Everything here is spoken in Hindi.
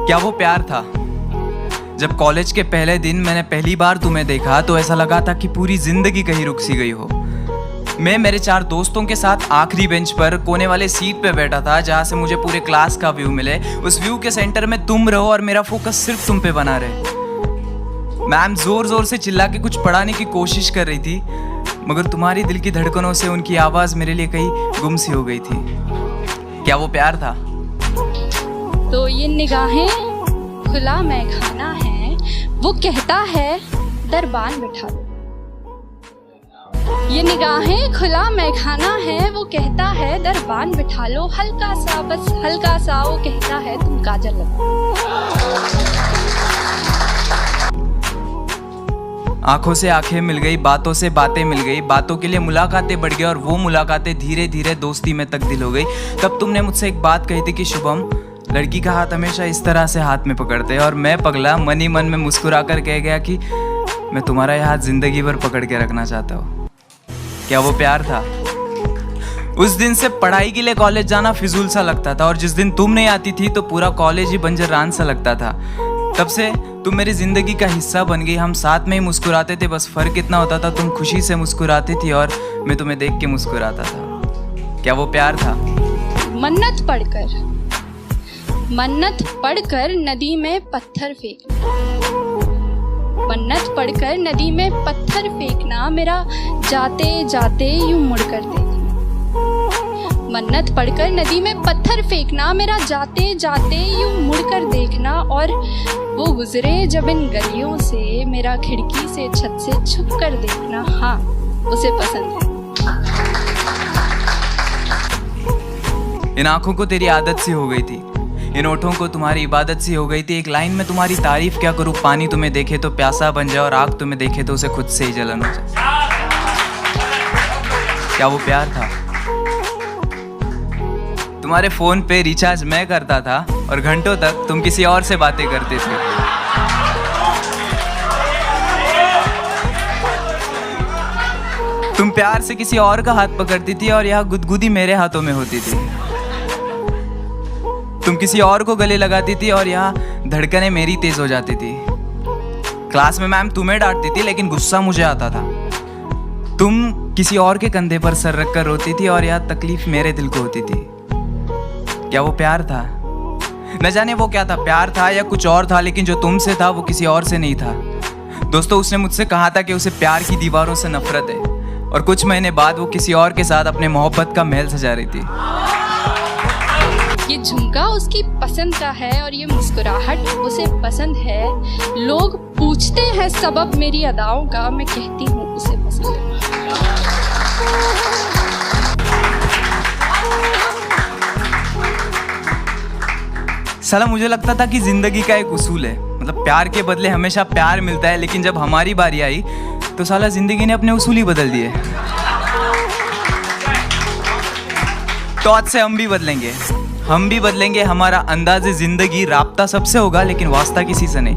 क्या वो प्यार था? जब कॉलेज के पहले दिन मैंने पहली बार तुम्हें देखा तो ऐसा लगा था कि पूरी जिंदगी कहीं रुक सी गई हो। मैं मेरे 4 दोस्तों के साथ आखिरी बेंच पर कोने वाले सीट पे बैठा था, जहाँ से मुझे पूरे क्लास का व्यू मिले। उस व्यू के सेंटर में तुम रहो और मेरा फोकस सिर्फ तुम पे बना रहे। मैम जोर जोर से चिल्ला के कुछ पढ़ाने की कोशिश कर रही थी, मगर तुम्हारी दिल की धड़कनों से उनकी आवाज मेरे लिए कहीं गुम सी हो गई थी। क्या वो प्यार था? तो ये निगाहें खुला मैखाना है, वो कहता है दरबान बिठा लो। ये निगाहें खुला मैखाना है, वो कहता है दरबान बिठा लो। हल्का सा, बस हल्का सा वो कहता है तुम काजल लगाओ। आंखों से आंखें मिल गई, बातों से बातें मिल गई, बातों के लिए मुलाकातें बढ़ गई और वो मुलाकातें धीरे धीरे दोस्ती में तब्दील हो गई। तब तुमने मुझसे एक बात कही थी कि शुभम, लड़की का हाथ हमेशा इस तरह से हाथ में पकड़ते हैं। और मैं पगला मन ही मन में मुस्कुरा कर कह गया कि मैं तुम्हारा यह हाथ जिंदगी भर पकड़ के रखना चाहता हूँ। क्या वो प्यार था? उस दिन से पढ़ाई के लिए कॉलेज जाना फिजूल सा लगता था, और जिस दिन तुम नहीं आती थी तो पूरा कॉलेज ही बंजर रान सा लगता था। तब से तुम मेरी जिंदगी का हिस्सा बन गई। हम साथ में ही मुस्कुराते थे, बस फर्क इतना होता था तुम खुशी से मुस्कुराती थी और मैं तुम्हें देख के मुस्कुराता था। क्या वो प्यार था? मन्नत पढ़कर नदी में पत्थर फेंकना, मन्नत पढ़कर नदी में पत्थर फेंकना, मेरा जाते जाते यूं मुड़कर देखना। मन्नत पढ़कर नदी में पत्थर फेंकना, मेरा जाते जाते यूं मुड़कर देखना। और वो गुजरे जब इन गलियों से, मेरा खिड़की से छत से छुप कर देखना। हाँ, उसे पसंद है। इन आंखों को तेरी आदत सी हो गई थी, इन ओठों को तुम्हारी इबादत सी हो गई थी। एक लाइन में तुम्हारी तारीफ क्या करूँ, पानी तुम्हें देखे तो प्यासा बन जाए और आग तुम्हें देखे तो उसे खुद से ही जलन हो जाए। क्या वो प्यार था? तुम्हारे फोन पे रिचार्ज मैं करता था और घंटों तक तुम किसी और से बातें करते थे। तुम प्यार से किसी और का हाथ पकड़ती थी और यह गुदगुदी मेरे हाथों में होती थी। तुम किसी और को गले लगाती थी और यहाँ धड़कनें मेरी तेज हो जाती थी। क्लास में मैम तुम्हें डांटती थी लेकिन गुस्सा मुझे आता था। तुम किसी और के कंधे पर सर रखकर रोती थी और यह तकलीफ मेरे दिल को होती थी। क्या वो प्यार था? न जाने वो क्या था, प्यार था या कुछ और था, लेकिन जो तुमसे था वो किसी और से नहीं था। दोस्तों, उसने मुझसे कहा था कि उसे प्यार की दीवारों से नफरत है, और कुछ महीने बाद वो किसी और के साथ अपने मोहब्बत का महल सजा रही थी। ये झुमका उसकी पसंद का है और ये मुस्कुराहट उसे पसंद है। लोग पूछते हैं सबब मेरी अदाओं का, मैं कहती हूँ उसे पसंद है। साला मुझे लगता था कि जिंदगी का एक उसूल है, मतलब प्यार के बदले हमेशा प्यार मिलता है, लेकिन जब हमारी बारी आई तो साला जिंदगी ने अपने उसूल ही बदल दिए। तो आज से हम भी बदलेंगे, हमारा अंदाज़े जिंदगी राब्ता सबसे होगा लेकिन वास्ता किसी से नहीं।